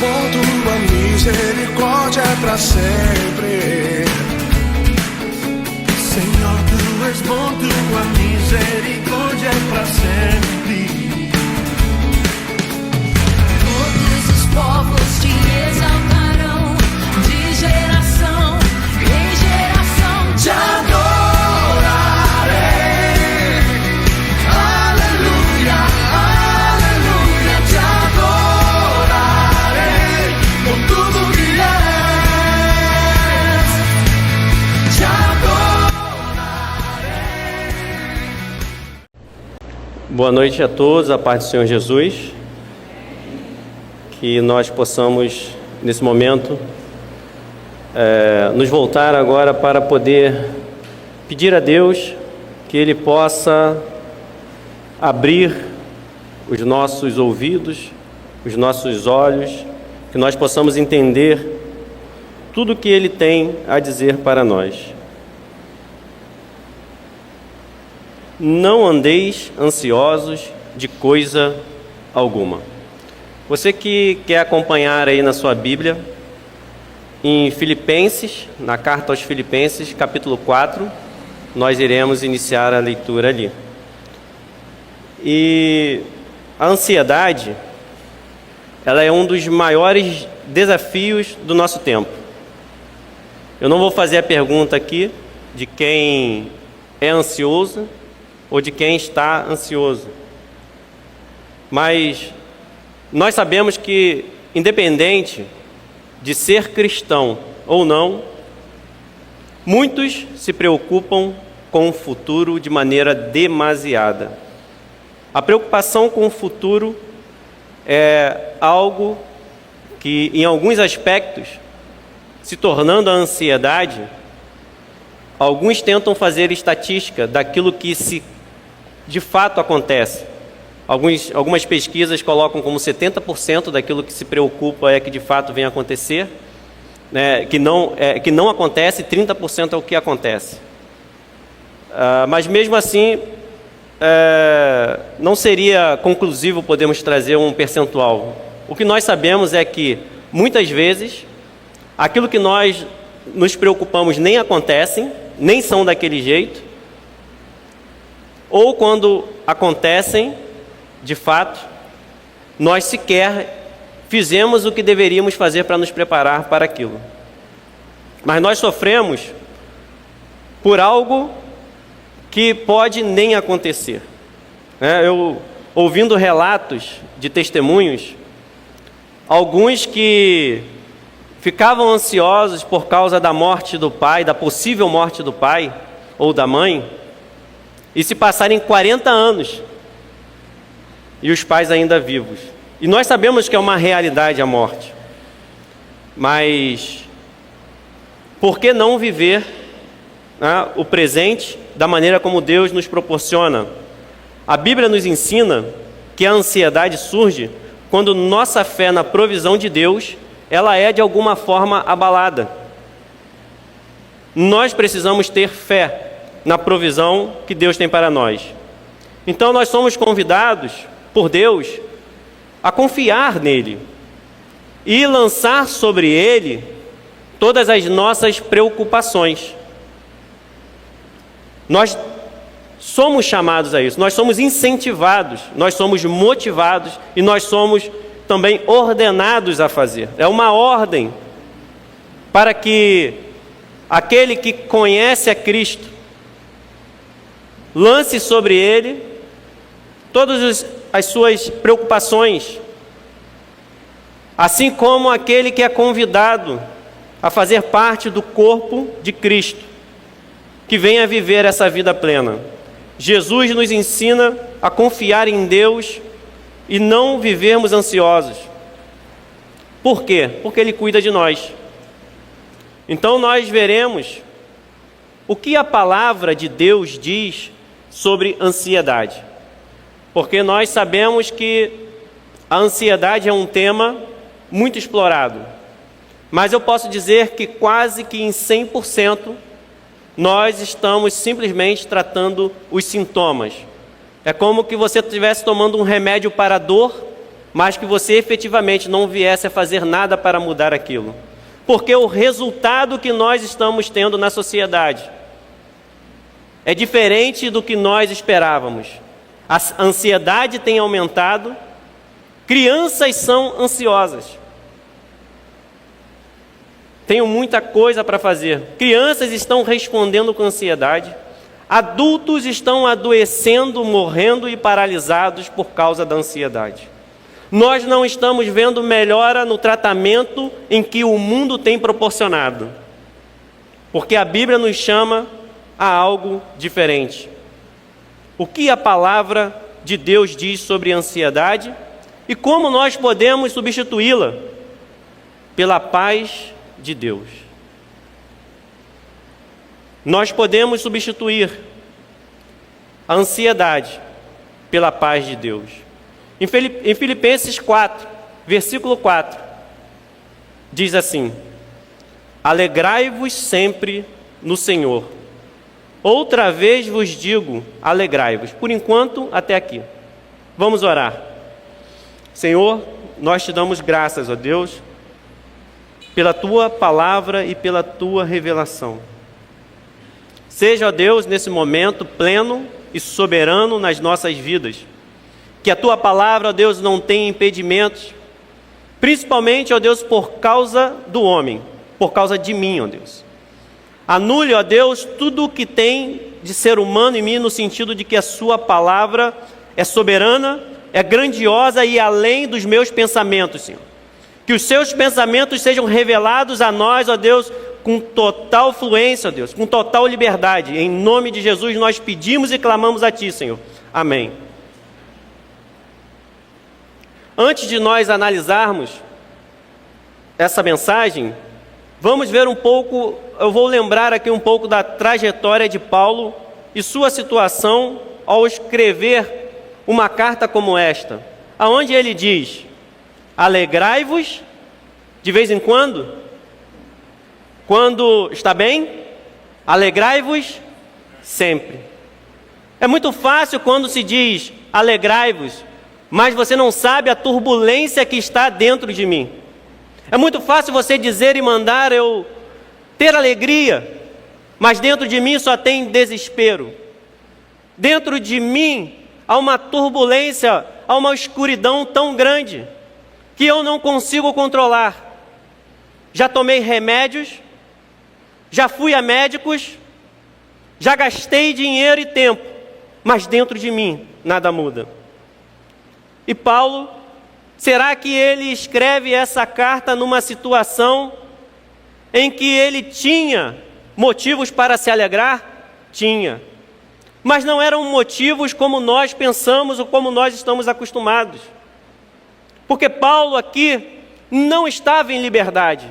bom, tua misericórdia é pra sempre. Senhor, tu és bom, tua misericórdia é pra sempre. Todos os povos te exaltarão, de geração em geração te adorarei. Aleluia, aleluia, te adorarei por tudo que és, te adorarei. Boa noite a todos, a paz do Senhor Jesus. Que nós possamos, nesse momento, nos voltar agora para poder pedir a Deus que Ele possa abrir os nossos ouvidos, os nossos olhos, que nós possamos entender tudo o que Ele tem a dizer para nós. Não andeis ansiosos de coisa alguma. Você que quer acompanhar aí na sua Bíblia, em Filipenses, na carta aos Filipenses, capítulo 4, nós iremos iniciar a leitura ali. E a ansiedade, ela é um dos maiores desafios do nosso tempo. Eu não vou fazer a pergunta aqui de quem é ansioso ou de quem está ansioso, mas nós sabemos que, independente de ser cristão ou não, muitos se preocupam com o futuro de maneira demasiada. A preocupação com o futuro é algo que, em alguns aspectos, se tornando a ansiedade, alguns tentam fazer estatística daquilo que de fato acontece. Algumas pesquisas colocam como 70% daquilo que se preocupa é que de fato vem acontecer, né, que não acontece, 30% é o que acontece. Mas mesmo assim, não seria conclusivo podermos trazer um percentual. O que nós sabemos é que, muitas vezes, aquilo que nós nos preocupamos nem acontecem, nem são daquele jeito, ou quando acontecem, de fato, nós sequer fizemos o que deveríamos fazer para nos preparar para aquilo. Mas nós sofremos por algo que pode nem acontecer. Eu, ouvindo relatos de testemunhos, alguns que ficavam ansiosos por causa da morte do pai, da possível morte do pai ou da mãe, e se passarem 40 anos e os pais ainda vivos. E nós sabemos que é uma realidade a morte. Mas por que não viver o presente da maneira como Deus nos proporciona? A Bíblia nos ensina que a ansiedade surge quando nossa fé na provisão de Deus, ela é de alguma forma abalada. Nós precisamos ter fé na provisão que Deus tem para nós. Então nós somos convidados por Deus a confiar nele e lançar sobre ele todas as nossas preocupações. Nós somos chamados a isso, nós somos incentivados, nós somos motivados e nós somos também ordenados a fazer. É uma ordem para que aquele que conhece a Cristo lance sobre ele todas as suas preocupações, assim como aquele que é convidado a fazer parte do corpo de Cristo, que venha viver essa vida plena. Jesus nos ensina a confiar em Deus e não vivermos ansiosos. Por quê? Porque Ele cuida de nós. Então nós veremos o que a palavra de Deus diz sobre ansiedade. Porque nós sabemos que a ansiedade é um tema muito explorado. Mas eu posso dizer que quase que em 100% nós estamos simplesmente tratando os sintomas. É como que você estivesse tomando um remédio para a dor mas que você efetivamente não viesse a fazer nada para mudar aquilo. Porque o resultado que nós estamos tendo na sociedade é diferente do que nós esperávamos. A ansiedade tem aumentado, crianças são ansiosas. Tenho muita coisa para fazer. Crianças estão respondendo com ansiedade. Adultos estão adoecendo, morrendo e paralisados por causa da ansiedade. Nós não estamos vendo melhora no tratamento em que o mundo tem proporcionado. Porque a Bíblia nos chama a algo diferente. O que a palavra de Deus diz sobre a ansiedade e como nós podemos substituí-la pela paz de Deus. Nós podemos substituir a ansiedade pela paz de Deus. Em Filipenses 4, versículo 4, diz assim: alegrai-vos sempre no Senhor. Outra vez vos digo, alegrai-vos. Por enquanto, até aqui. Vamos orar. Senhor, nós te damos graças, ó Deus, pela tua palavra e pela tua revelação. Seja, ó Deus, nesse momento pleno e soberano nas nossas vidas. Que a tua palavra, ó Deus, não tenha impedimentos, principalmente, ó Deus, por causa do homem, por causa de mim, ó Deus. Anule, ó Deus, tudo o que tem de ser humano em mim, no sentido de que a sua palavra é soberana, é grandiosa e além dos meus pensamentos, Senhor. Que os seus pensamentos sejam revelados a nós, ó Deus, com total fluência, ó Deus, com total liberdade. Em nome de Jesus nós pedimos e clamamos a Ti, Senhor. Amém. Antes de nós analisarmos essa mensagem, vamos ver um pouco, eu vou lembrar aqui um pouco da trajetória de Paulo e sua situação ao escrever uma carta como esta, aonde ele diz: alegrai-vos de vez em quando está bem, alegrai-vos sempre. É muito fácil quando se diz alegrai-vos, mas você não sabe a turbulência que está dentro de mim. É muito fácil você dizer e mandar eu ter alegria, mas dentro de mim só tem desespero. Dentro de mim há uma turbulência, há uma escuridão tão grande que eu não consigo controlar. Já tomei remédios, já fui a médicos, já gastei dinheiro e tempo, mas dentro de mim nada muda. E Paulo, será que ele escreve essa carta numa situação em que ele tinha motivos para se alegrar? Tinha. Mas não eram motivos como nós pensamos ou como nós estamos acostumados. Porque Paulo aqui não estava em liberdade.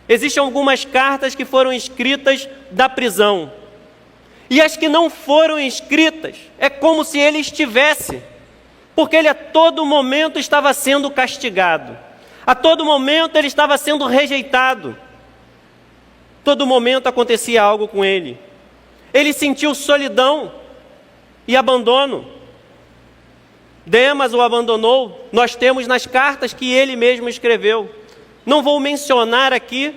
Existem algumas cartas que foram escritas da prisão. E as que não foram escritas, é como se ele estivesse. Porque ele a todo momento estava sendo castigado. A todo momento ele estava sendo rejeitado. Todo momento acontecia algo com ele. Ele sentiu solidão e abandono. Demas o abandonou. Nós temos nas cartas que ele mesmo escreveu. Não vou mencionar aqui,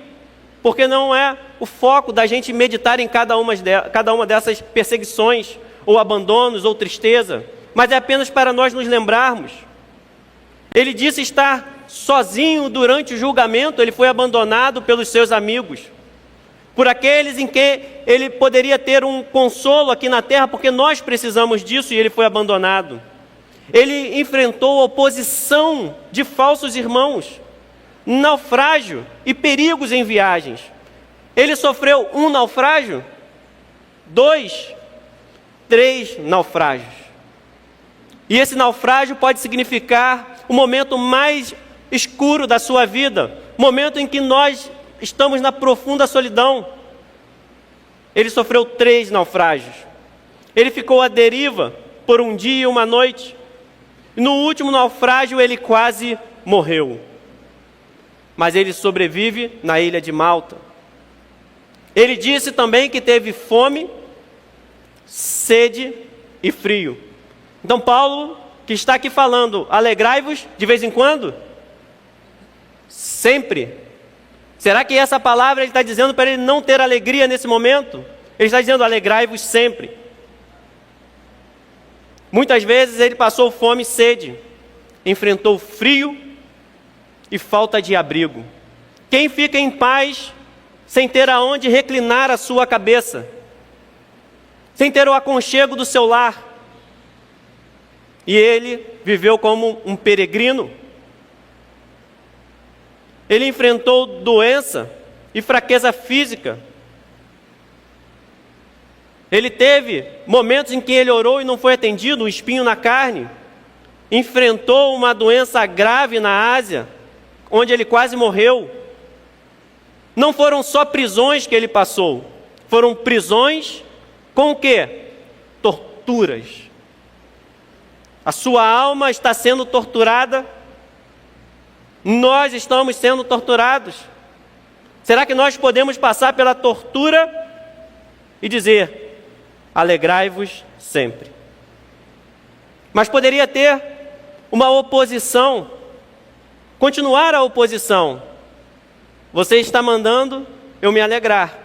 porque não é o foco da gente meditar em cada uma dessas perseguições, ou abandonos, ou tristeza. Mas é apenas para nós nos lembrarmos. Ele disse estar sozinho durante o julgamento, ele foi abandonado pelos seus amigos, por aqueles em que ele poderia ter um consolo aqui na terra, porque nós precisamos disso, e ele foi abandonado. Ele enfrentou oposição de falsos irmãos, naufrágio e perigos em viagens. Ele sofreu um naufrágio, 2, 3 naufrágios. E esse naufrágio pode significar o momento mais escuro da sua vida, momento em que nós estamos na profunda solidão. Ele sofreu 3 naufrágios. Ele ficou à deriva por um dia e uma noite. E no último naufrágio ele quase morreu. Mas ele sobrevive na ilha de Malta. Ele disse também que teve fome, sede e frio. Então Paulo que está aqui falando, alegrai-vos de vez em quando? Sempre. Será que essa palavra ele está dizendo para ele não ter alegria nesse momento? Ele está dizendo, alegrai-vos sempre. Muitas vezes ele passou fome e sede, enfrentou frio e falta de abrigo. Quem fica em paz sem ter aonde reclinar a sua cabeça, sem ter o aconchego do seu lar? E ele viveu como um peregrino. Ele enfrentou doença e fraqueza física. Ele teve momentos em que ele orou e não foi atendido, um espinho na carne. Enfrentou uma doença grave na Ásia, onde ele quase morreu. Não foram só prisões que ele passou, foram prisões com o quê? Torturas. A sua alma está sendo torturada. Nós estamos sendo torturados. Será que nós podemos passar pela tortura e dizer, alegrai-vos sempre? Mas poderia ter uma oposição, continuar a oposição. Você está mandando eu me alegrar.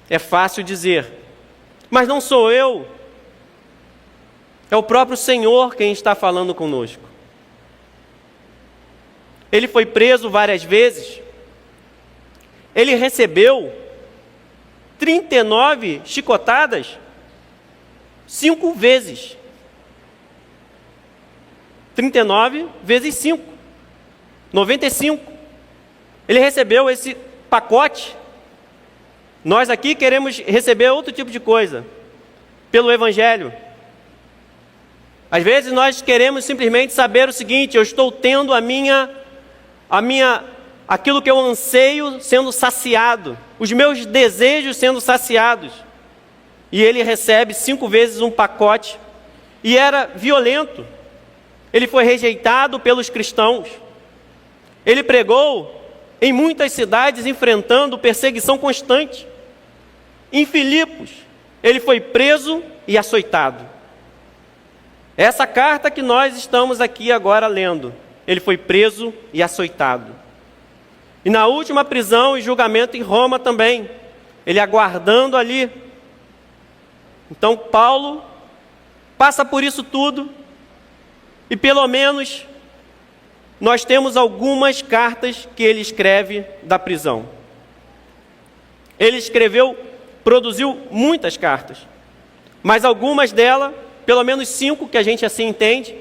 É fácil dizer, mas não sou eu. É o próprio Senhor quem está falando conosco. Ele foi preso várias vezes. Ele recebeu 39 chicotadas 5 vezes. 39 vezes 5. 95. Ele recebeu esse pacote. Nós aqui queremos receber outro tipo de coisa pelo Evangelho. Às vezes nós queremos simplesmente saber o seguinte: eu estou tendo aquilo que eu anseio sendo saciado, os meus desejos sendo saciados. E ele recebe 5 vezes um pacote, e era violento. Ele foi rejeitado pelos cristãos. Ele pregou em muitas cidades enfrentando perseguição constante. Em Filipos, ele foi preso e açoitado. Essa carta que nós estamos aqui agora lendo, ele foi preso e açoitado. E na última prisão e julgamento em Roma também, ele aguardando ali. Então Paulo passa por isso tudo, e pelo menos nós temos algumas cartas que ele escreve da prisão. Ele produziu muitas cartas, mas algumas delas, pelo menos 5 que a gente assim entende,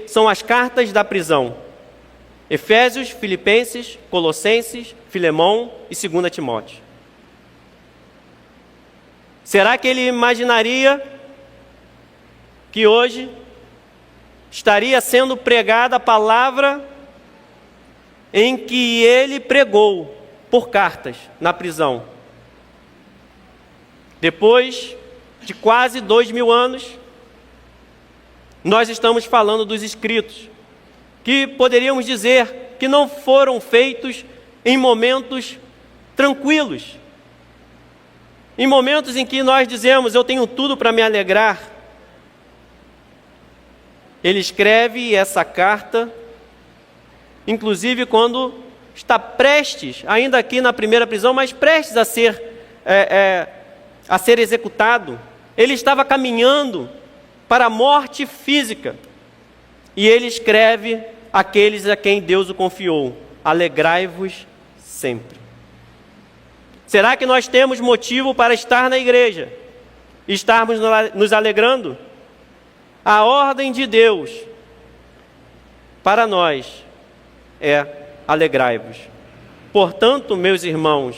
são as cartas da prisão: Efésios, Filipenses, Colossenses, Filemão e 2 Timóteo. Será que ele imaginaria que hoje estaria sendo pregada a palavra em que ele pregou por cartas na prisão? Depois de quase 2000 anos, nós estamos falando dos escritos, que poderíamos dizer que não foram feitos em momentos tranquilos, em momentos em que nós dizemos, eu tenho tudo para me alegrar. Ele escreve essa carta, inclusive quando está prestes, ainda aqui na primeira prisão, mas prestes a ser executado. Ele estava caminhando para a morte física. E ele escreve àqueles a quem Deus o confiou: alegrai-vos sempre. Será que nós temos motivo para estar na igreja e estarmos nos alegrando? A ordem de Deus para nós é: alegrai-vos. Portanto, meus irmãos,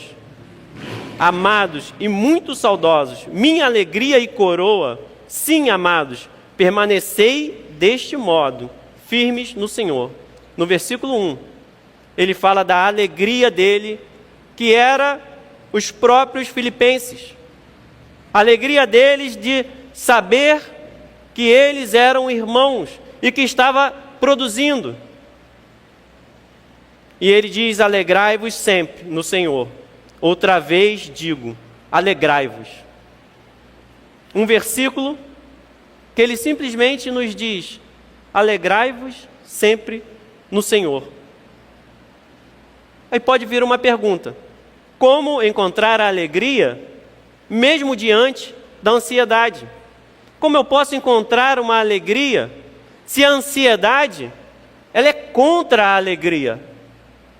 amados e muito saudosos, minha alegria e coroa, sim, amados, permanecei deste modo, firmes no Senhor. No versículo 1, ele fala da alegria dele, que era os próprios filipenses. A alegria deles de saber que eles eram irmãos e que estava produzindo. E ele diz: alegrai-vos sempre no Senhor. Outra vez digo, alegrai-vos. Um versículo que ele simplesmente nos diz: alegrai-vos sempre no Senhor. Aí pode vir uma pergunta: como encontrar a alegria mesmo diante da ansiedade? Como eu posso encontrar uma alegria se a ansiedade ela é contra a alegria?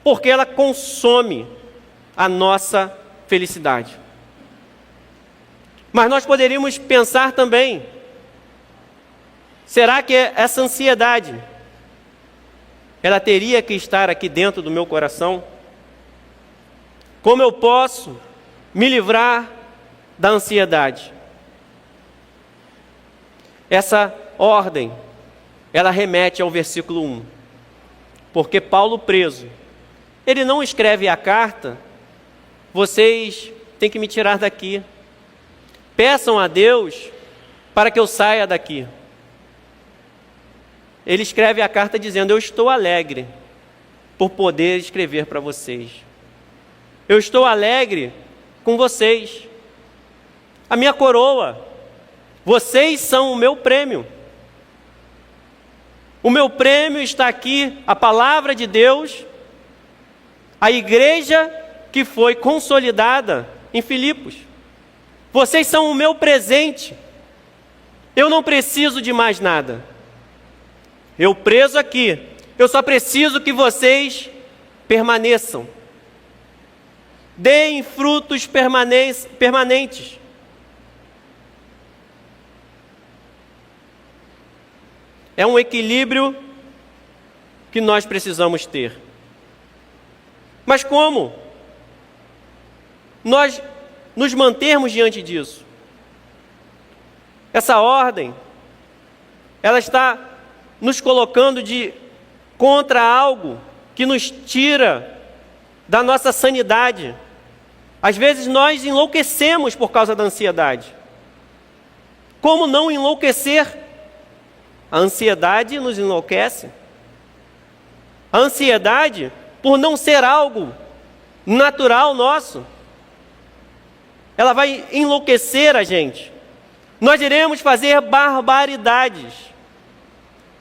Porque ela consome a nossa felicidade. Mas nós poderíamos pensar também: será que essa ansiedade ela teria que estar aqui dentro do meu coração? Como eu posso me livrar da ansiedade? Essa ordem, ela remete ao versículo 1. Porque Paulo preso, ele não escreve a carta: vocês têm que me tirar daqui, peçam a Deus para que eu saia daqui. Ele escreve a carta dizendo: eu estou alegre por poder escrever para vocês. Eu estou alegre com vocês. A minha coroa, vocês são o meu prêmio. O meu prêmio está aqui, a palavra de Deus, a igreja que foi consolidada em Filipos. Vocês são o meu presente. Eu não preciso de mais nada. Eu preso aqui, eu só preciso que vocês permaneçam. Deem frutos permanentes. É um equilíbrio que nós precisamos ter. Mas como nós nos mantermos diante disso? Essa ordem, ela está nos colocando contra algo que nos tira da nossa sanidade. Às vezes nós enlouquecemos por causa da ansiedade. Como não enlouquecer? A ansiedade nos enlouquece. A ansiedade, por não ser algo natural nosso, ela vai enlouquecer a gente. Nós iremos fazer barbaridades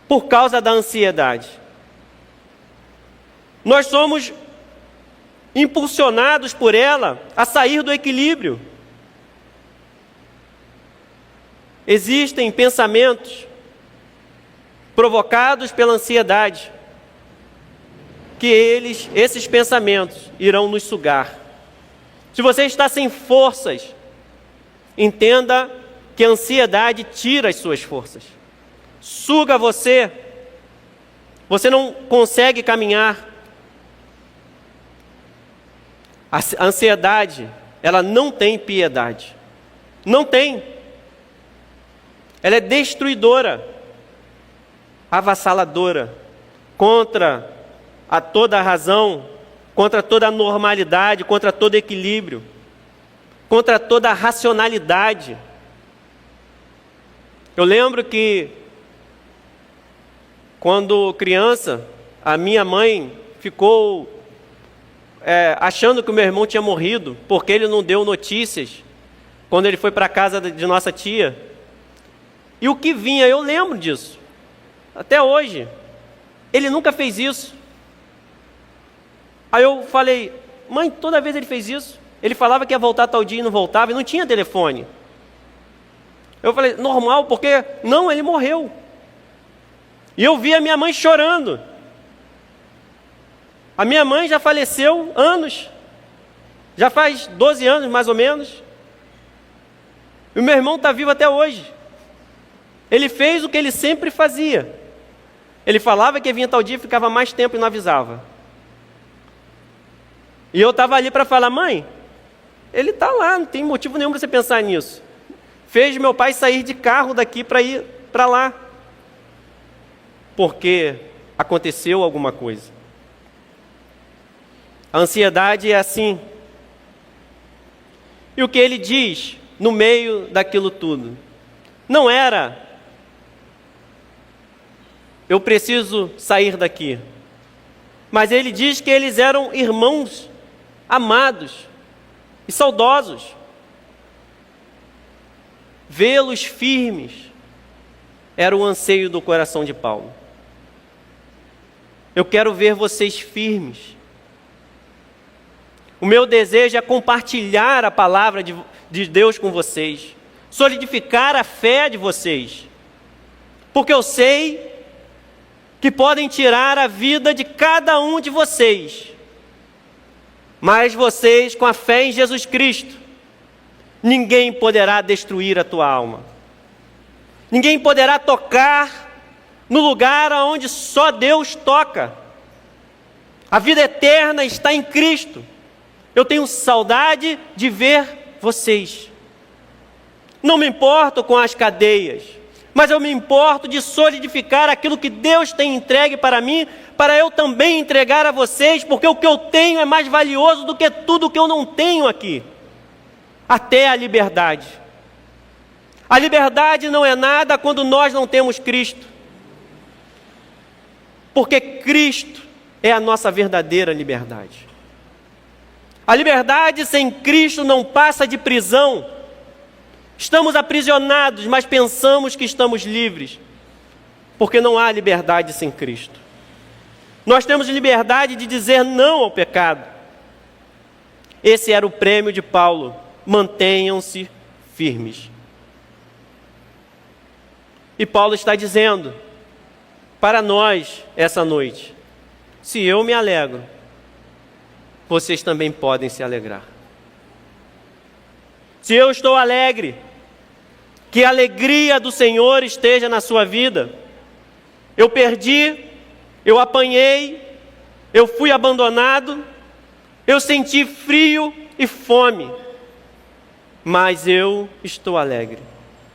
por causa da ansiedade. Nós somos impulsionados por ela a sair do equilíbrio. Existem pensamentos provocados pela ansiedade, que esses pensamentos irão nos sugar. Se você está sem forças, entenda que a ansiedade tira as suas forças, suga você, você não consegue caminhar. A ansiedade, ela não tem piedade, não tem. Ela é destruidora, avassaladora, contra toda a razão, contra toda a normalidade, contra todo equilíbrio, contra toda a racionalidade. Eu lembro que, quando criança, a minha mãe ficou achando que o meu irmão tinha morrido, porque ele não deu notícias quando ele foi para a casa de nossa tia. E o que vinha, eu lembro disso, até hoje. Ele nunca fez isso. Aí eu falei: mãe, toda vez ele fez isso. Ele falava que ia voltar tal dia e não voltava, e não tinha telefone. Eu falei: normal, porque não, ele morreu. E eu vi a minha mãe chorando. A minha mãe já faleceu anos, já faz 12 anos mais ou menos, e o meu irmão está vivo até hoje. Ele fez o que ele sempre fazia. Ele falava que vinha tal dia e ficava mais tempo e não avisava. E eu estava ali para falar: mãe, ele está lá, não tem motivo nenhum para você pensar nisso. Fez meu pai sair de carro daqui para ir para lá, porque aconteceu alguma coisa. A ansiedade é assim. E o que ele diz no meio daquilo tudo? Não era: eu preciso sair daqui. Mas ele diz que eles eram irmãos amados e saudosos. Vê-los firmes, era o anseio do coração de Paulo. Eu quero ver vocês firmes. O meu desejo é compartilhar a palavra de Deus com vocês, solidificar a fé de vocês, porque eu sei que podem tirar a vida de cada um de vocês, mas vocês, com a fé em Jesus Cristo, ninguém poderá destruir a tua alma. Ninguém poderá tocar no lugar onde só Deus toca. A vida eterna está em Cristo. Eu tenho saudade de ver vocês. Não me importo com as cadeias, mas eu me importo de solidificar aquilo que Deus tem entregue para mim, para eu também entregar a vocês, porque o que eu tenho é mais valioso do que tudo que eu não tenho aqui. Até a liberdade. A liberdade não é nada quando nós não temos Cristo, porque Cristo é a nossa verdadeira liberdade. A liberdade sem Cristo não passa de prisão. Estamos aprisionados, mas pensamos que estamos livres, porque não há liberdade sem Cristo. Nós temos liberdade de dizer não ao pecado. Esse era o prêmio de Paulo. Mantenham-se firmes. E Paulo está dizendo para nós essa noite: se eu me alegro, vocês também podem se alegrar. Se eu estou alegre, que a alegria do Senhor esteja na sua vida. Eu perdi, eu apanhei, eu fui abandonado, eu senti frio e fome, mas eu estou alegre.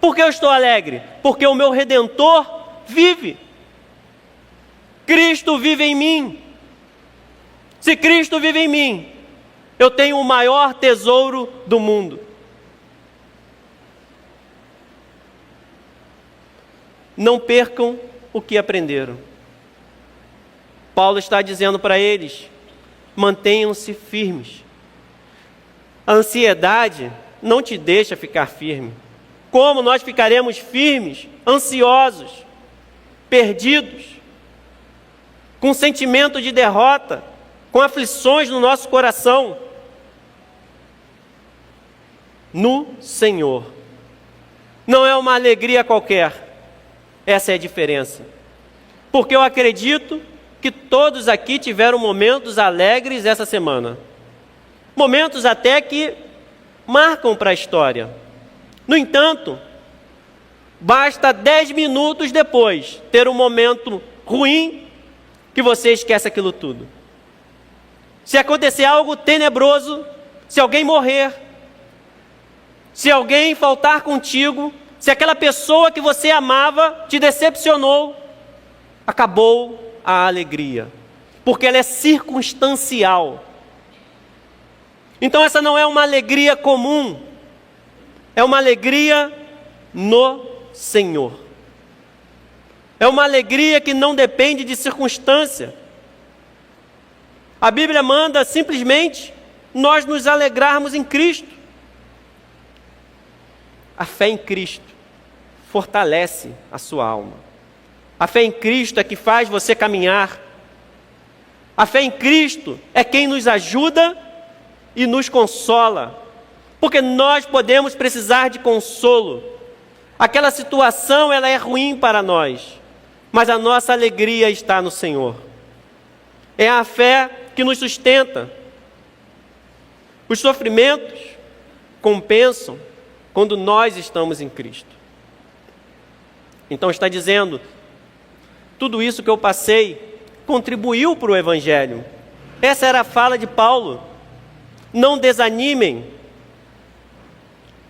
Por que eu estou alegre? Porque o meu Redentor vive. Cristo vive em mim. Se Cristo vive em mim, eu tenho o maior tesouro do mundo. Não percam o que aprenderam. Paulo está dizendo para eles: mantenham-se firmes. A ansiedade não te deixa ficar firme. Como nós ficaremos firmes, ansiosos, perdidos, com sentimento de derrota, com aflições no nosso coração? No Senhor. Não é uma alegria qualquer. Essa é a diferença. Porque eu acredito que todos aqui tiveram momentos alegres essa semana. Momentos até que marcam para a história. No entanto, basta 10 minutos depois ter um momento ruim que você esquece aquilo tudo. Se acontecer algo tenebroso, se alguém morrer, se alguém faltar contigo, se aquela pessoa que você amava te decepcionou, acabou a alegria, porque ela é circunstancial. Então essa não é uma alegria comum, é uma alegria no Senhor. É uma alegria que não depende de circunstância. A Bíblia manda simplesmente nós nos alegrarmos em Cristo. A fé em Cristo fortalece a sua alma. A fé em Cristo é que faz você caminhar. A fé em Cristo é quem nos ajuda e nos consola. Porque nós podemos precisar de consolo. Aquela situação, ela é ruim para nós, mas a nossa alegria está no Senhor. É a fé que nos sustenta. Os sofrimentos compensam quando nós estamos em Cristo. Então está dizendo, tudo isso que eu passei contribuiu para o Evangelho. Essa era a fala de Paulo. Não desanimem.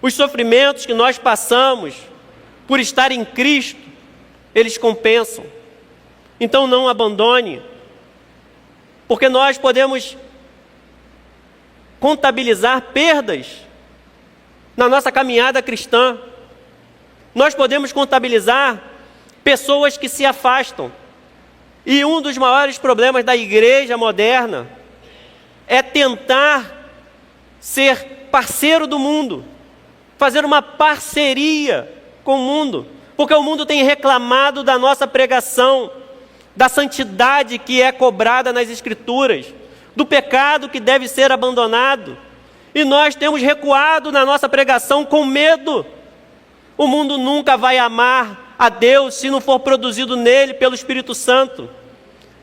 Os sofrimentos que nós passamos por estar em Cristo, eles compensam. Então não abandone, porque nós podemos contabilizar perdas na nossa caminhada cristã. Nós podemos contabilizar pessoas que se afastam. E um dos maiores problemas da igreja moderna é tentar ser parceiro do mundo, fazer uma parceria com o mundo, porque o mundo tem reclamado da nossa pregação, da santidade que é cobrada nas Escrituras, do pecado que deve ser abandonado, e nós temos recuado na nossa pregação com medo. O mundo nunca vai amar a Deus se não for produzido nele pelo Espírito Santo.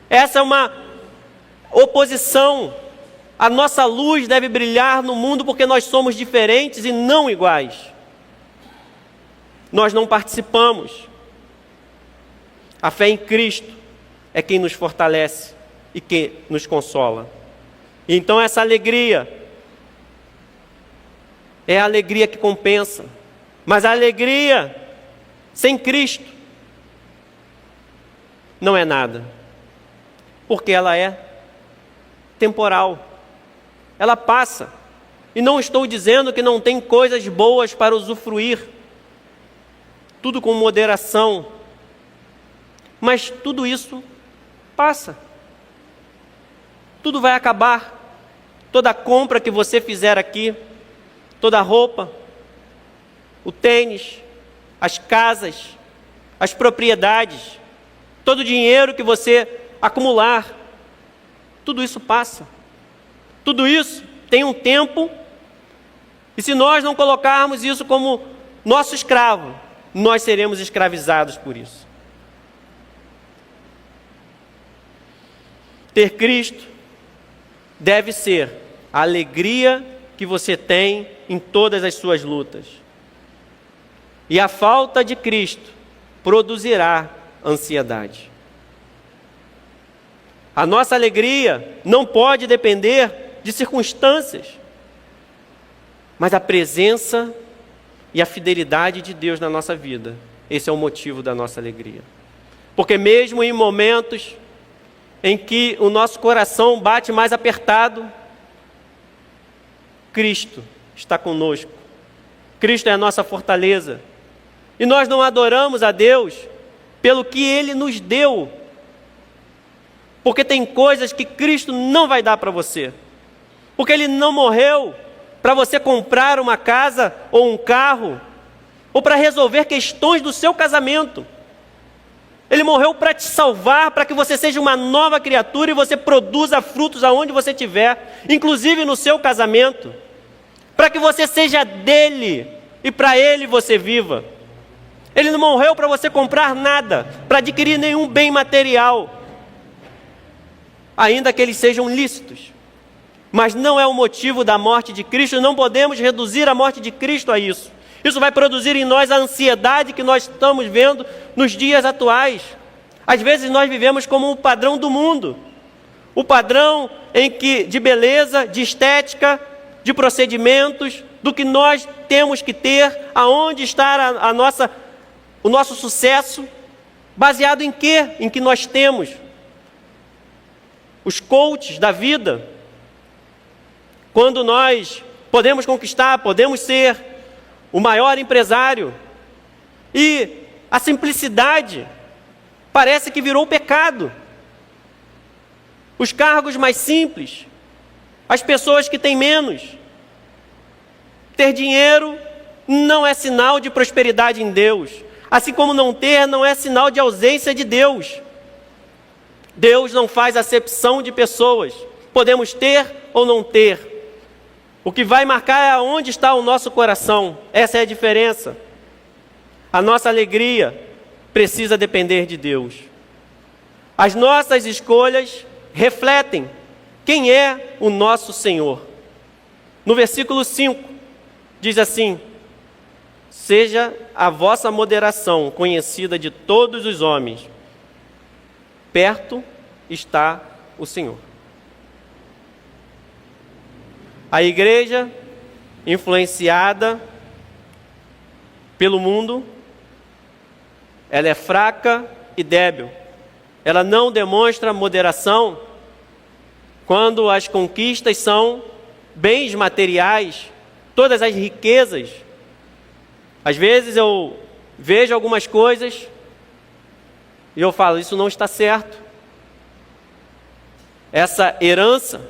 Essa é uma oposição. A nossa luz deve brilhar no mundo porque nós somos diferentes e não iguais. Nós não participamos. A fé em Cristo é quem nos fortalece e que nos consola. Então essa alegria é a alegria que compensa. Mas a alegria sem Cristo não é nada. Porque ela é temporal. Ela passa. E não estou dizendo que não tem coisas boas para usufruir. Tudo com moderação. Mas tudo isso passa. Tudo vai acabar. Toda compra que você fizer aqui, toda roupa, o tênis, as casas, as propriedades, todo o dinheiro que você acumular, tudo isso passa. Tudo isso tem um tempo, e se nós não colocarmos isso como nosso escravo, nós seremos escravizados por isso. Ter Cristo deve ser a alegria que você tem em todas as suas lutas. E a falta de Cristo produzirá ansiedade. A nossa alegria não pode depender de circunstâncias, mas a presença e a fidelidade de Deus na nossa vida. Esse é o motivo da nossa alegria. Porque mesmo em momentos em que o nosso coração bate mais apertado, Cristo está conosco. Cristo é a nossa fortaleza. E nós não adoramos a Deus pelo que Ele nos deu. Porque tem coisas que Cristo não vai dar para você. Porque Ele não morreu para você comprar uma casa ou um carro, ou para resolver questões do seu casamento. Ele morreu para te salvar, para que você seja uma nova criatura e você produza frutos aonde você estiver, inclusive no seu casamento. Para que você seja dele e para ele você viva. Ele não morreu para você comprar nada, para adquirir nenhum bem material, ainda que eles sejam lícitos. Mas não é o motivo da morte de Cristo, não podemos reduzir a morte de Cristo a isso. Isso vai produzir em nós a ansiedade que nós estamos vendo nos dias atuais. Às vezes nós vivemos como o padrão do mundo. O padrão de beleza, de estética, de procedimentos, do que nós temos que ter, aonde está o nosso sucesso, baseado em quê? Em que nós temos. Os coaches da vida, quando nós podemos conquistar, podemos ser o maior empresário, e a simplicidade parece que virou pecado. Os cargos mais simples, as pessoas que têm menos. Ter dinheiro não é sinal de prosperidade em Deus, assim como não ter não é sinal de ausência de Deus. Deus não faz acepção de pessoas, podemos ter ou não ter. O que vai marcar é onde está o nosso coração. Essa é a diferença. A nossa alegria precisa depender de Deus. As nossas escolhas refletem quem é o nosso Senhor. No versículo 5, diz assim: seja a vossa moderação conhecida de todos os homens, perto está o Senhor. A igreja, influenciada pelo mundo, ela é fraca e débil. Ela não demonstra moderação quando as conquistas são bens materiais, todas as riquezas. Às vezes eu vejo algumas coisas e eu falo, isso não está certo. Essa herança,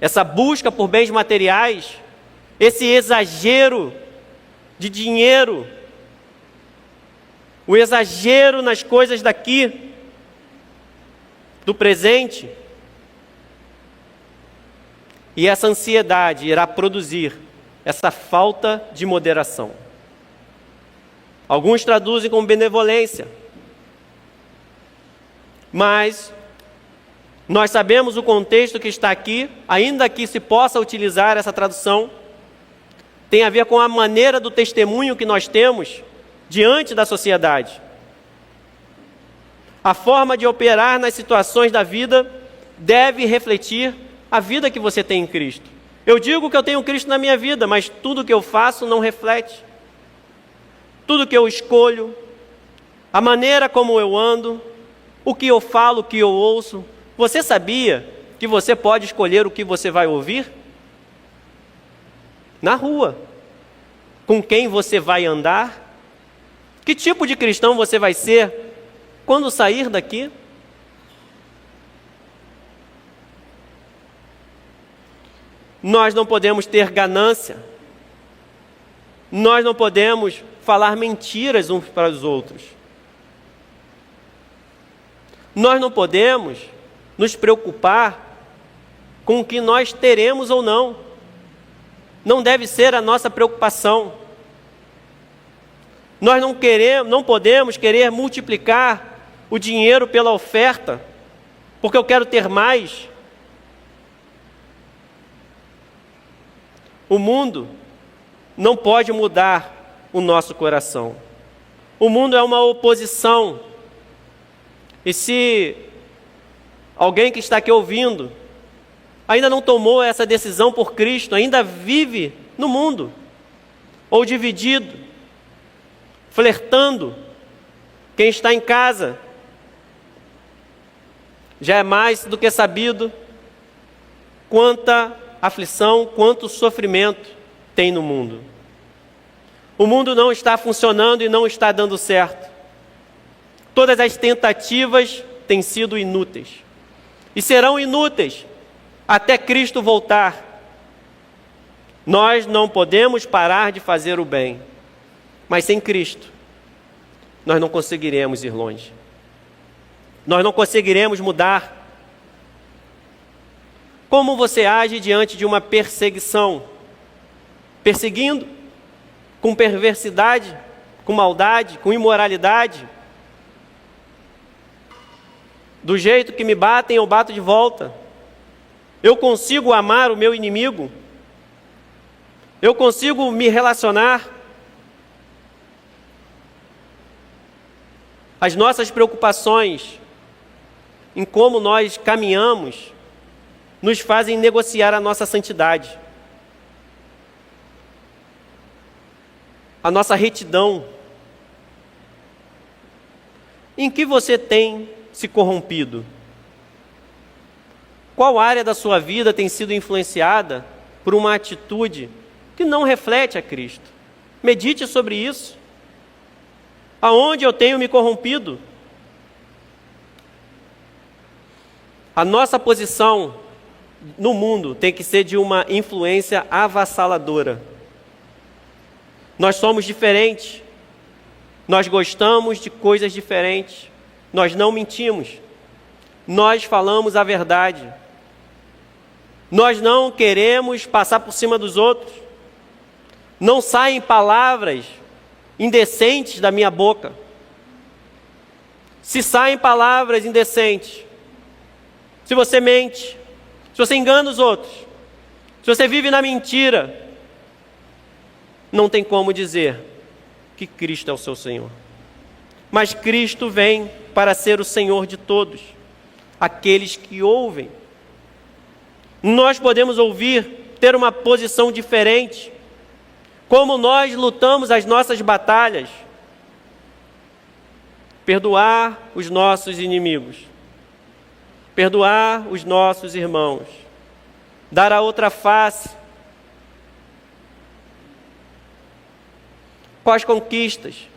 essa busca por bens materiais, esse exagero de dinheiro, o exagero nas coisas daqui, do presente, e essa ansiedade irá produzir essa falta de moderação. Alguns traduzem como benevolência, mas nós sabemos o contexto que está aqui, ainda que se possa utilizar essa tradução, tem a ver com a maneira do testemunho que nós temos diante da sociedade. A forma de operar nas situações da vida deve refletir a vida que você tem em Cristo. Eu digo que eu tenho Cristo na minha vida, mas tudo que eu faço não reflete. Tudo que eu escolho, a maneira como eu ando, o que eu falo, o que eu ouço. Você sabia que você pode escolher o que você vai ouvir? Na rua. Com quem você vai andar? Que tipo de cristão você vai ser quando sair daqui? Nós não podemos ter ganância. Nós não podemos falar mentiras uns para os outros. Nós não podemos nos preocupar com o que nós teremos ou não. Não deve ser a nossa preocupação. Nós não podemos querer multiplicar o dinheiro pela oferta, porque eu quero ter mais. O mundo não pode mudar o nosso coração. O mundo é uma oposição. E se alguém que está aqui ouvindo ainda não tomou essa decisão por Cristo, ainda vive no mundo, ou dividido, flertando, quem está em casa, já é mais do que sabido quanta aflição, quanto sofrimento tem no mundo. O mundo não está funcionando e não está dando certo. Todas as tentativas têm sido inúteis. E serão inúteis até Cristo voltar. Nós não podemos parar de fazer o bem. Mas sem Cristo, nós não conseguiremos ir longe. Nós não conseguiremos mudar. Como você age diante de uma perseguição? Perseguindo? Com perversidade? Com maldade? Com imoralidade? Do jeito que me batem, eu bato de volta. Eu consigo amar o meu inimigo? Eu consigo me relacionar? As nossas preocupações em como nós caminhamos nos fazem negociar a nossa santidade, a nossa retidão. Em que você tem se corrompido? Qual área da sua vida tem sido influenciada por uma atitude que não reflete a Cristo? Medite sobre isso. Aonde eu tenho me corrompido? A nossa posição no mundo tem que ser de uma influência avassaladora. Nós somos diferentes. Nós gostamos de coisas diferentes. Nós não mentimos. Nós falamos a verdade. Nós não queremos passar por cima dos outros. Não saem palavras indecentes da minha boca. Se saem palavras indecentes, se você mente, se você engana os outros, se você vive na mentira, não tem como dizer que Cristo é o seu Senhor. Mas Cristo vem para ser o Senhor de todos, aqueles que ouvem. Nós podemos ouvir, ter uma posição diferente, como nós lutamos as nossas batalhas, perdoar os nossos inimigos, perdoar os nossos irmãos, dar a outra face. Quais conquistas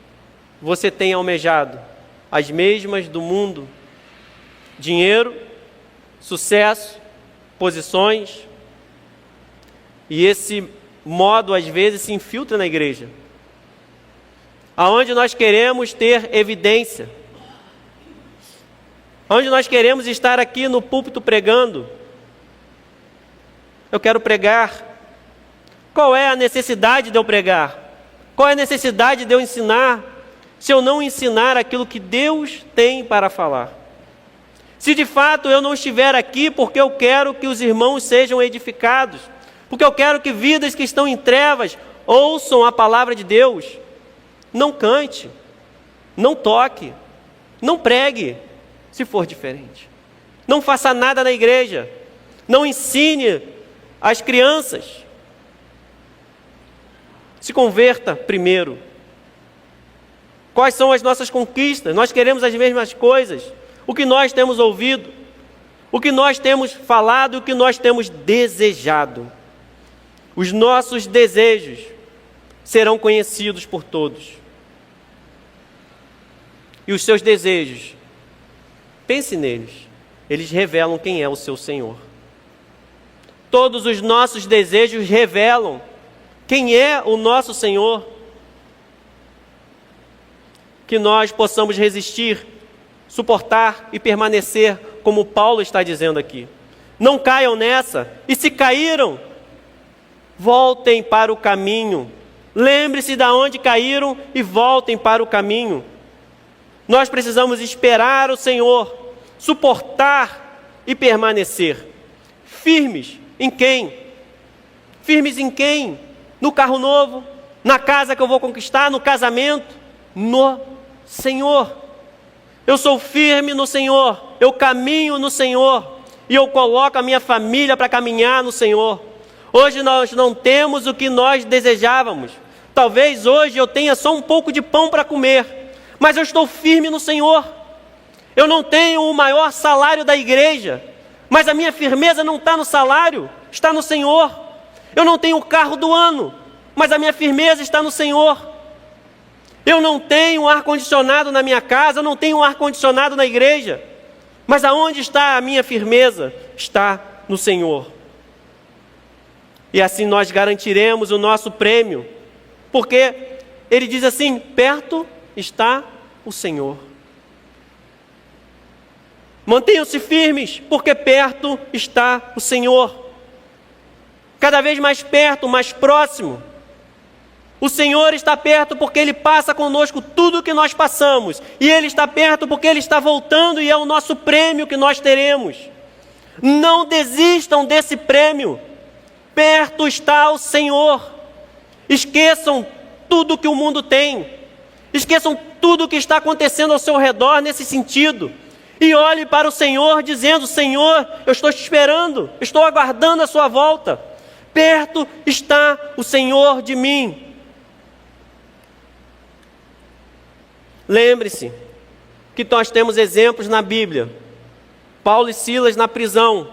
você tem almejado? As mesmas do mundo? Dinheiro, sucesso, posições. E esse modo, às vezes, se infiltra na igreja. aonde nós queremos ter evidência, aonde nós queremos estar aqui no púlpito pregando. Eu quero pregar. Qual é a necessidade de eu pregar? Qual é a necessidade de eu ensinar, se eu não ensinar aquilo que Deus tem para falar? Se de fato eu não estiver aqui porque eu quero que os irmãos sejam edificados, porque eu quero que vidas que estão em trevas ouçam a palavra de Deus, não cante, não toque, não pregue, se for diferente. Não faça nada na igreja, não ensine as crianças. Se converta primeiro. Quais são as nossas conquistas? Nós queremos as mesmas coisas. O que nós temos ouvido, o que nós temos falado, o que nós temos desejado. Os nossos desejos serão conhecidos por todos. E os seus desejos, pense neles, eles revelam quem é o seu Senhor. Todos os nossos desejos revelam quem é o nosso Senhor. Que nós possamos resistir, suportar e permanecer, como Paulo está dizendo aqui. Não caiam nessa, e se caíram, voltem para o caminho. Lembre-se de onde caíram e voltem para o caminho. Nós precisamos esperar o Senhor, suportar e permanecer. Firmes em quem? Firmes em quem? No carro novo, na casa que eu vou conquistar, no casamento, no Senhor. Eu sou firme no Senhor, eu caminho no Senhor, e eu coloco a minha família para caminhar no Senhor. Hoje nós não temos o que nós desejávamos. Talvez hoje eu tenha só um pouco de pão para comer, mas eu estou firme no Senhor. Eu não tenho o maior salário da igreja, mas a minha firmeza não está no salário, está no Senhor. Eu não tenho o carro do ano, mas a minha firmeza está no Senhor. Eu não tenho um ar-condicionado na minha casa, eu não tenho um ar-condicionado na igreja, mas aonde está a minha firmeza? Está no Senhor. E assim nós garantiremos o nosso prêmio, porque ele diz assim: perto está o Senhor. Mantenham-se firmes, porque perto está o Senhor. Cada vez mais perto, mais próximo. O Senhor está perto porque Ele passa conosco tudo o que nós passamos. E Ele está perto porque Ele está voltando e é o nosso prêmio que nós teremos. Não desistam desse prêmio. Perto está o Senhor. Esqueçam tudo que o mundo tem. Esqueçam tudo o que está acontecendo ao seu redor nesse sentido. E olhe para o Senhor dizendo: Senhor, eu estou te esperando, estou aguardando a sua volta. Perto está o Senhor de mim. Lembre-se que nós temos exemplos na Bíblia. Paulo e Silas na prisão.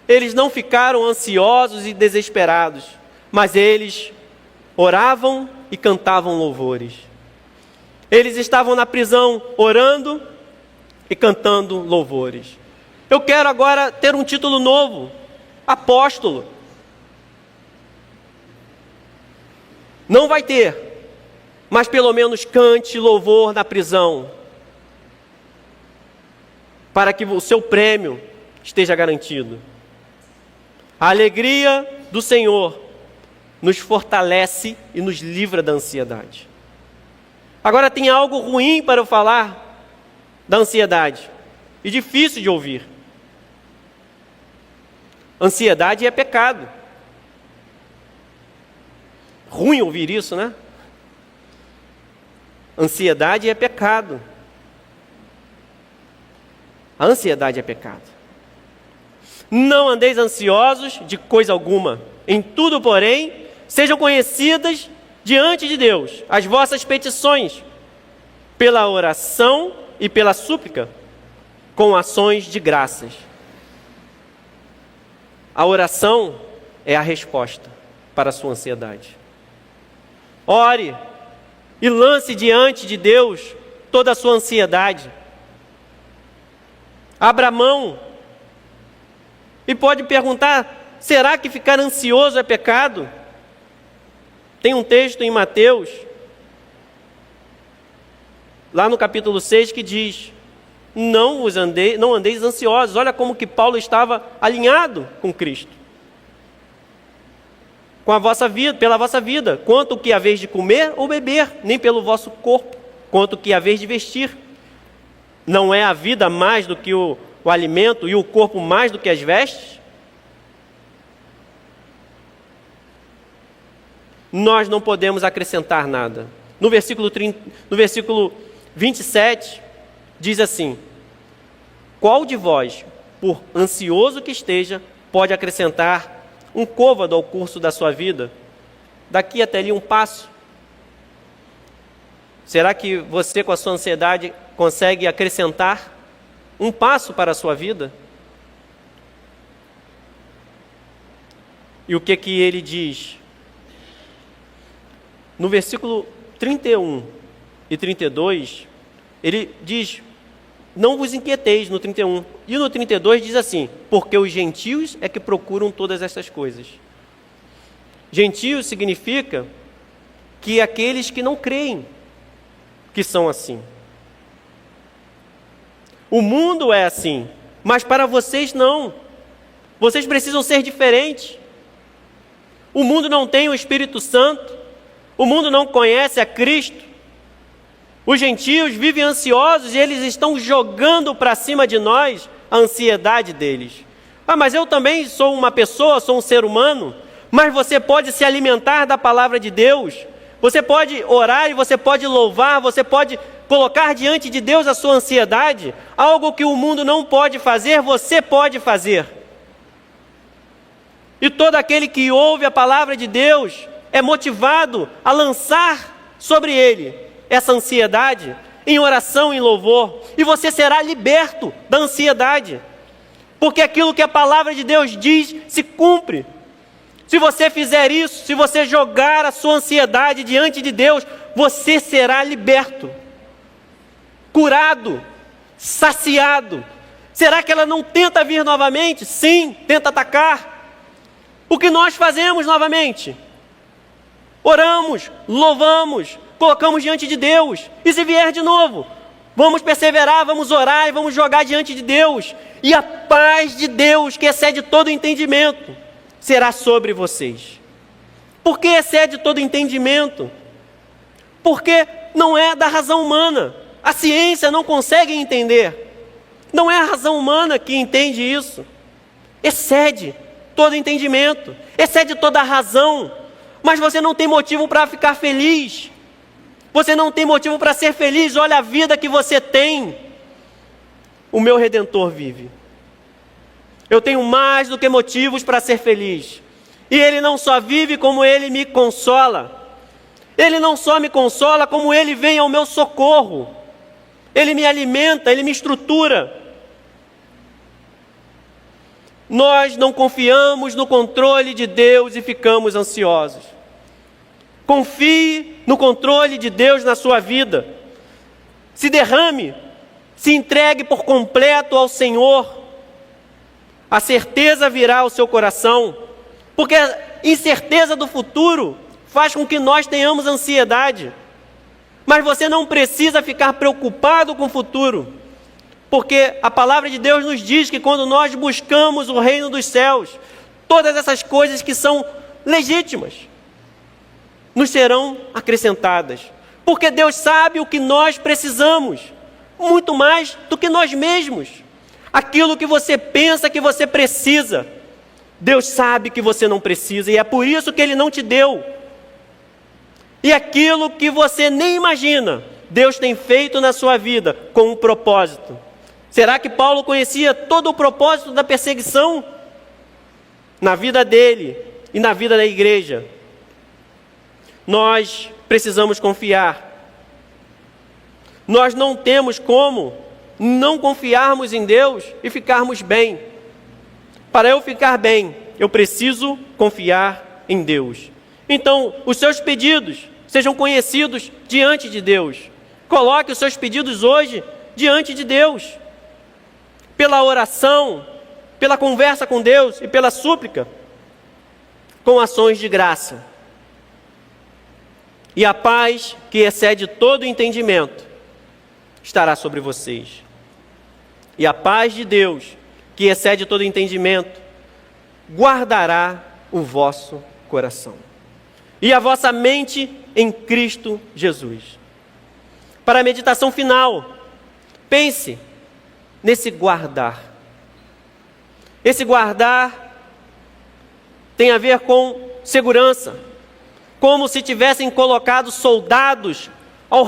Eles não ficaram ansiosos e desesperados, mas eles oravam e cantavam louvores. Eles estavam na prisão orando e cantando louvores. Eu quero agora ter um título novo: apóstolo. Não vai ter, mas pelo menos cante louvor na prisão, para que o seu prêmio esteja garantido. A alegria do Senhor nos fortalece e nos livra da ansiedade. Agora tem algo ruim para eu falar da ansiedade, e difícil de ouvir. Ansiedade é pecado. Ruim ouvir isso, né? Ansiedade é pecado. A ansiedade é pecado. Não andeis ansiosos de coisa alguma. Em tudo, porém, sejam conhecidas diante de Deus as vossas petições, pela oração e pela súplica, com ações de graças. A oração é a resposta para a sua ansiedade. Ore e lance diante de Deus toda a sua ansiedade. Abra mão. E pode perguntar: será que ficar ansioso é pecado? Tem um texto em Mateus lá no capítulo 6, que diz: não andeis ansiosos. Olha como que Paulo estava alinhado com Cristo, com a vossa vida, pela vossa vida, quanto que haveis de comer ou beber, nem pelo vosso corpo, quanto que haveis de vestir. Não é a vida mais do que o alimento e o corpo mais do que as vestes? Nós não podemos acrescentar nada. No versículo 27, diz assim: qual de vós, por ansioso que esteja, pode acrescentar um côvado ao curso da sua vida? Daqui até ali um passo. Será que você, com a sua ansiedade, consegue acrescentar um passo para a sua vida? E o que que ele diz? No versículo 31 e 32, ele diz: não vos inquieteis, no 31. E no 32 diz assim: porque os gentios é que procuram todas essas coisas. Gentios significa que aqueles que não creem que são assim. O mundo é assim, mas para vocês não. Vocês precisam ser diferentes. O mundo não tem o Espírito Santo. O mundo não conhece a Cristo. Os gentios vivem ansiosos e eles estão jogando para cima de nós a ansiedade deles. Ah, mas eu também sou uma pessoa, sou um ser humano. Mas você pode se alimentar da palavra de Deus. Você pode orar e você pode louvar, você pode colocar diante de Deus a sua ansiedade. Algo que o mundo não pode fazer, você pode fazer. E todo aquele que ouve a palavra de Deus é motivado a lançar sobre ele essa ansiedade em oração, em louvor. E você será liberto da ansiedade. Porque aquilo que a palavra de Deus diz se cumpre. Se você fizer isso, se você jogar a sua ansiedade diante de Deus, você será liberto, curado, saciado. Será que ela não tenta vir novamente? Sim, tenta atacar. O que nós fazemos novamente? Oramos, louvamos, colocamos diante de Deus. E se vier de novo, vamos perseverar, vamos orar e vamos jogar diante de Deus. E a paz de Deus, que excede todo entendimento, será sobre vocês. Por que excede todo entendimento? Porque não é da razão humana. A ciência não consegue entender. Não é a razão humana que entende isso. Excede todo entendimento, excede toda a razão. Mas você não tem motivo para ficar feliz. Você não tem motivo para ser feliz. Olha a vida que você tem. O meu Redentor vive. Eu tenho mais do que motivos para ser feliz. E Ele não só vive, como Ele me consola. Ele não só me consola, como Ele vem ao meu socorro. Ele me alimenta, Ele me estrutura. Nós não confiamos no controle de Deus e ficamos ansiosos. Confie no controle de Deus na sua vida. Se derrame, se entregue por completo ao Senhor. A certeza virá ao seu coração, porque a incerteza do futuro faz com que nós tenhamos ansiedade. Mas você não precisa ficar preocupado com o futuro, porque a palavra de Deus nos diz que quando nós buscamos o reino dos céus, todas essas coisas que são legítimas nos serão acrescentadas, porque Deus sabe o que nós precisamos, muito mais do que nós mesmos. Aquilo que você pensa que você precisa, Deus sabe que você não precisa, e é por isso que Ele não te deu. E aquilo que você nem imagina, Deus tem feito na sua vida com um propósito. Será que Paulo conhecia todo o propósito da perseguição? Na vida dele e na vida da igreja. Nós precisamos confiar. Nós não temos como não confiarmos em Deus e ficarmos bem. Para eu ficar bem, eu preciso confiar em Deus. Então, os seus pedidos sejam conhecidos diante de Deus. Coloque os seus pedidos hoje diante de Deus. Pela oração, pela conversa com Deus e pela súplica, com ações de graça. E a paz que excede todo entendimento estará sobre vocês. E a paz de Deus, que excede todo entendimento, guardará o vosso coração e a vossa mente em Cristo Jesus. Para a meditação final, pense nesse guardar. Esse guardar tem a ver com segurança, como se tivessem colocado soldados ao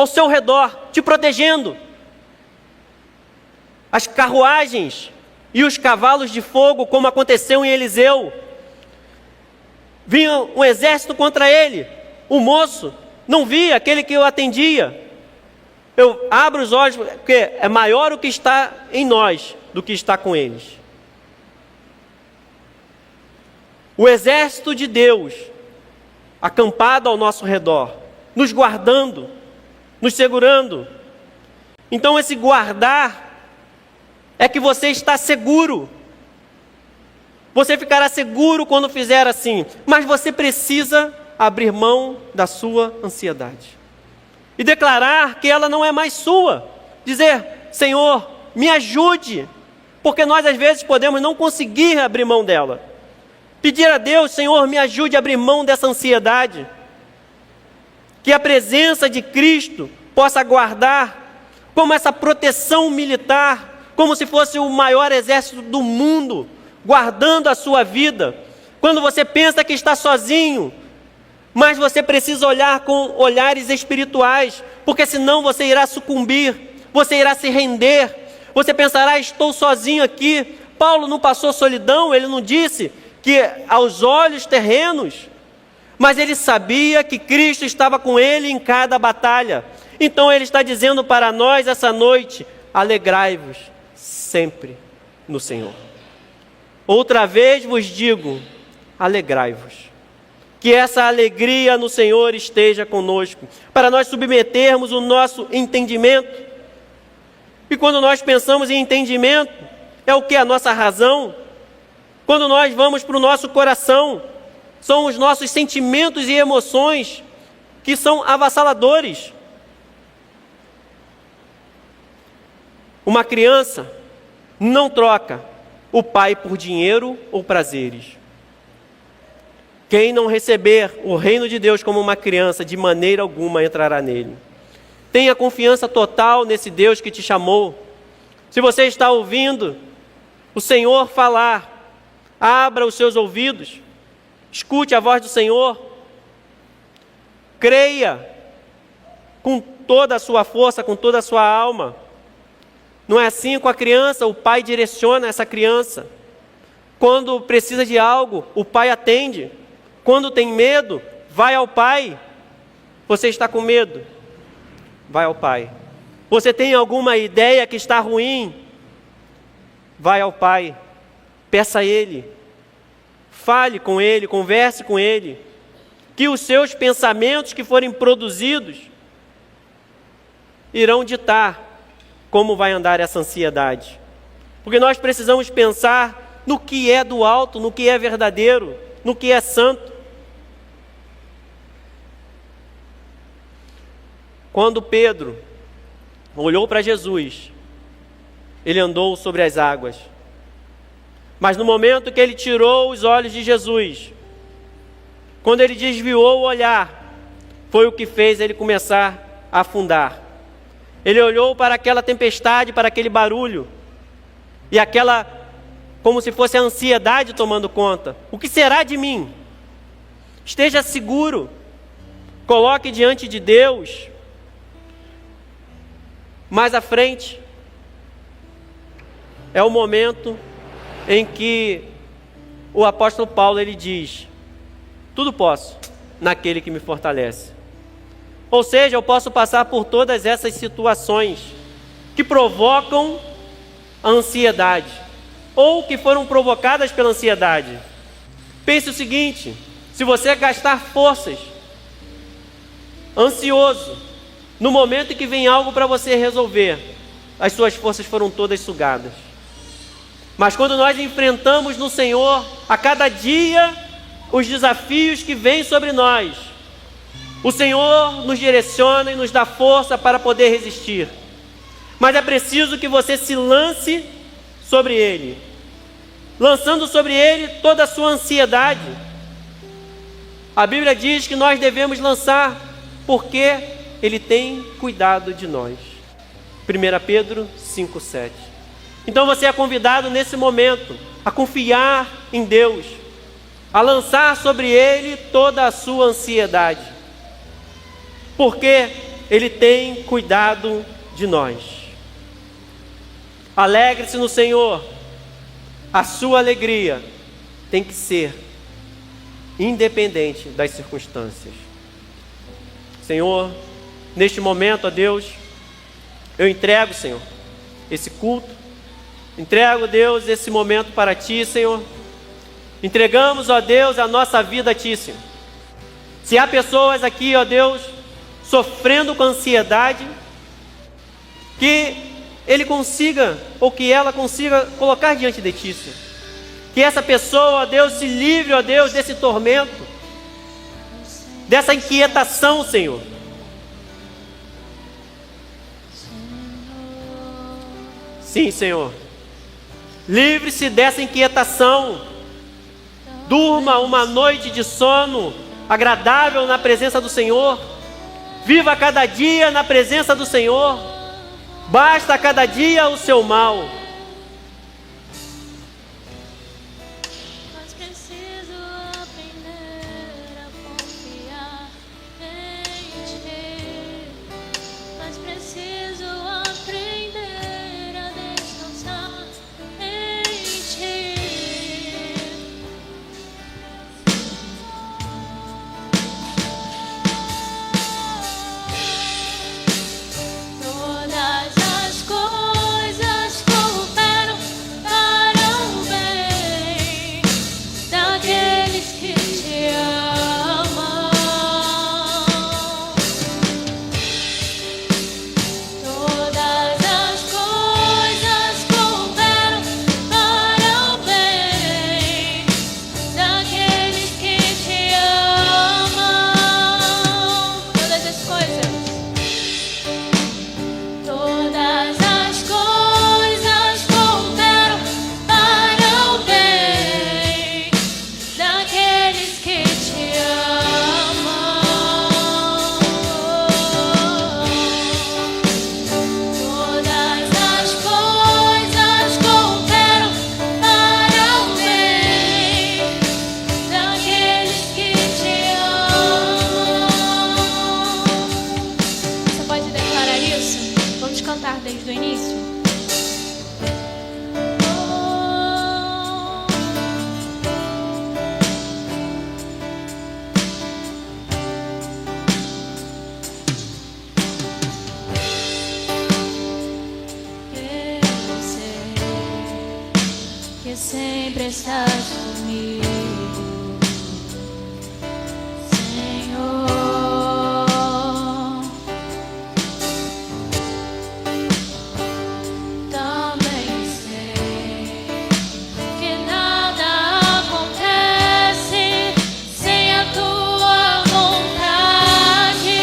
seu redor, te protegendo. As carruagens e os cavalos de fogo, como aconteceu em Eliseu, vinha um exército contra ele. O moço não via aquele que o atendia. Eu abro os olhos, porque é maior o que está em nós do que está com eles. O exército de Deus, acampado ao nosso redor, nos guardando, nos segurando. Então esse guardar é que você está seguro. Você ficará seguro quando fizer assim, mas você precisa abrir mão da sua ansiedade e declarar que ela não é mais sua. Dizer: Senhor, me ajude, porque nós às vezes podemos não conseguir abrir mão dela. Pedir a Deus: Senhor, me ajude a abrir mão dessa ansiedade. Que a presença de Cristo possa guardar como essa proteção militar, como se fosse o maior exército do mundo, guardando a sua vida. Quando você pensa que está sozinho, mas você precisa olhar com olhares espirituais, porque senão você irá sucumbir, você irá se render, você pensará: estou sozinho aqui. Paulo não passou solidão, ele não disse que aos olhos terrenos, mas ele sabia que Cristo estava com ele em cada batalha. Então ele está dizendo para nós essa noite: alegrai-vos sempre no Senhor. Outra vez vos digo, alegrai-vos. Que essa alegria no Senhor esteja conosco, para nós submetermos o nosso entendimento. E quando nós pensamos em entendimento, é o que? A nossa razão. Quando nós vamos para o nosso coração, são os nossos sentimentos e emoções que são avassaladores. Uma criança não troca o pai por dinheiro ou prazeres. Quem não receber o reino de Deus como uma criança, de maneira alguma entrará nele. Tenha confiança total nesse Deus que te chamou. Se você está ouvindo o Senhor falar, abra os seus ouvidos, escute a voz do Senhor, creia com toda a sua força, com toda a sua alma. Não é assim com a criança, o pai direciona essa criança. Quando precisa de algo, o pai atende. Quando tem medo, vai ao pai. Você está com medo? Vai ao pai. Você tem alguma ideia que está ruim? Vai ao pai. Peça a ele. Fale com ele, converse com ele. Que os seus pensamentos que forem produzidos irão ditar como vai andar essa ansiedade. Porque nós precisamos pensar no que é do alto, no que é verdadeiro, no que é santo. Quando Pedro olhou para Jesus, ele andou sobre as águas. Mas no momento que ele tirou os olhos de Jesus, quando ele desviou o olhar, foi o que fez ele começar a afundar. Ele olhou para aquela tempestade, para aquele barulho, e aquela, como se fosse a ansiedade tomando conta. O que será de mim? Esteja seguro, coloque diante de Deus. Mais à frente, é o momento em que o apóstolo Paulo ele diz: tudo posso naquele que me fortalece. Ou seja, eu posso passar por todas essas situações que provocam a ansiedade, ou que foram provocadas pela ansiedade. Pense o seguinte: se você gastar forças, ansioso, no momento em que vem algo para você resolver, as suas forças foram todas sugadas. Mas quando nós enfrentamos no Senhor, a cada dia, os desafios que vêm sobre nós, O Senhor nos direciona e nos dá força para poder resistir. Mas é preciso que você se lance sobre Ele, lançando sobre Ele toda a sua ansiedade. A Bíblia diz que nós devemos lançar, porque Ele tem cuidado de nós. 1 Pedro 5,7. Então você é convidado nesse momento a confiar em Deus, a lançar sobre Ele toda a sua ansiedade, porque Ele tem cuidado de nós. Alegre-se no Senhor. A sua alegria tem que ser independente das circunstâncias. Senhor, neste momento, ó Deus, eu entrego, Senhor, esse culto, entrego, Deus, esse momento para Ti, Senhor. Entregamos, ó Deus, a nossa vida a Ti, Senhor. Se há pessoas aqui, ó Deus, sofrendo com ansiedade, que ele consiga, ou que ela consiga colocar diante de Ti, Senhor. Que essa pessoa, ó Deus, se livre, ó Deus, desse tormento, dessa inquietação, Senhor. Sim, Senhor. Livre-se dessa inquietação. Durma uma noite de sono agradável na presença do Senhor. Viva cada dia na presença do Senhor. Basta cada dia o seu mal. Mas preciso aprender a confiar em Ti. Mas preciso aprender a descansar em Ti. Todas as coisas cooperam para o bem daqueles que Te amam. Todas as coisas cooperam para o bem daqueles que Te amam. Todas as coisas. Todas as coisas cooperam para o bem daqueles que Te amam. Todas as coisas cooperam para o bem daqueles que Te amam. Você pode declarar isso? Vamos cantar desde o início? Eu sei que sempre estás comigo, Senhor. Também sei que nada acontece sem a Tua vontade.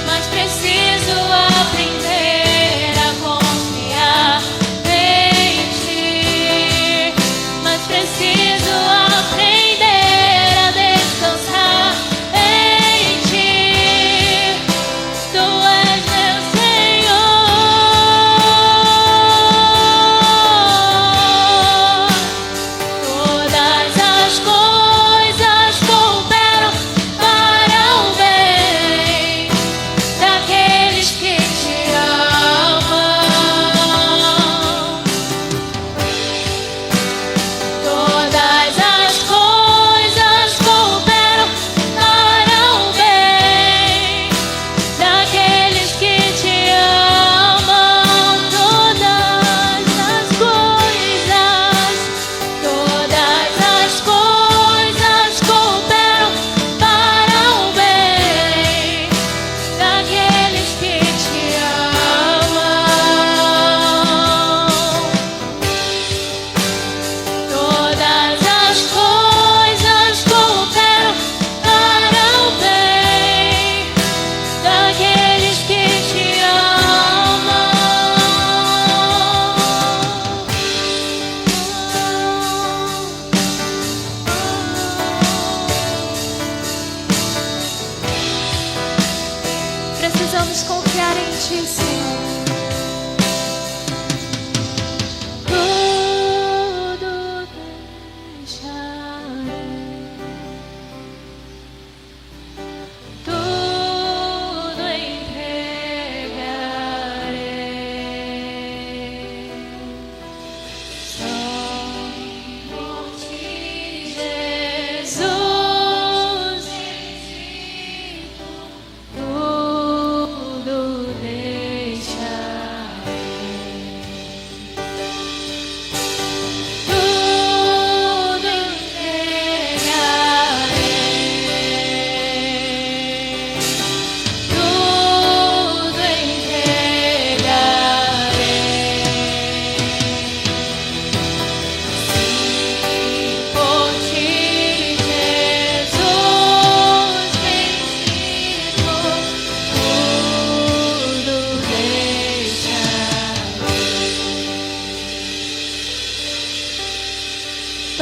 Mas preciso aprender a confiar em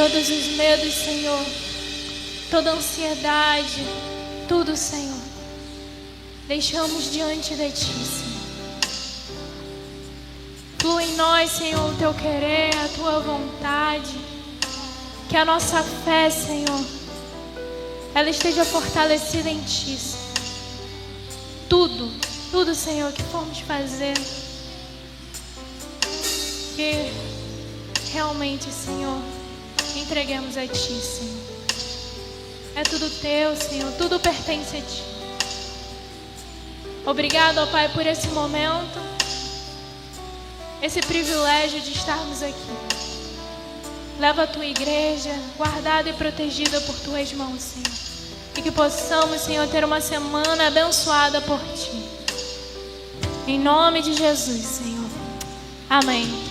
todos os medos, Senhor, toda ansiedade, tudo, Senhor, deixamos diante de Ti, Senhor. Flua em nós, Senhor, o Teu querer, a Tua vontade. Que a nossa fé, Senhor, ela esteja fortalecida em Ti, Senhor. Tudo, Senhor, que formos fazer, que realmente, Senhor, entreguemos a Ti, Senhor. É tudo Teu, Senhor, tudo pertence a Ti. Obrigado, ó Pai, por esse momento, esse privilégio de estarmos aqui. Leva a Tua igreja guardada e protegida por Tuas mãos, Senhor. E que possamos, Senhor, ter uma semana abençoada por Ti. Em nome de Jesus, Senhor. Amém.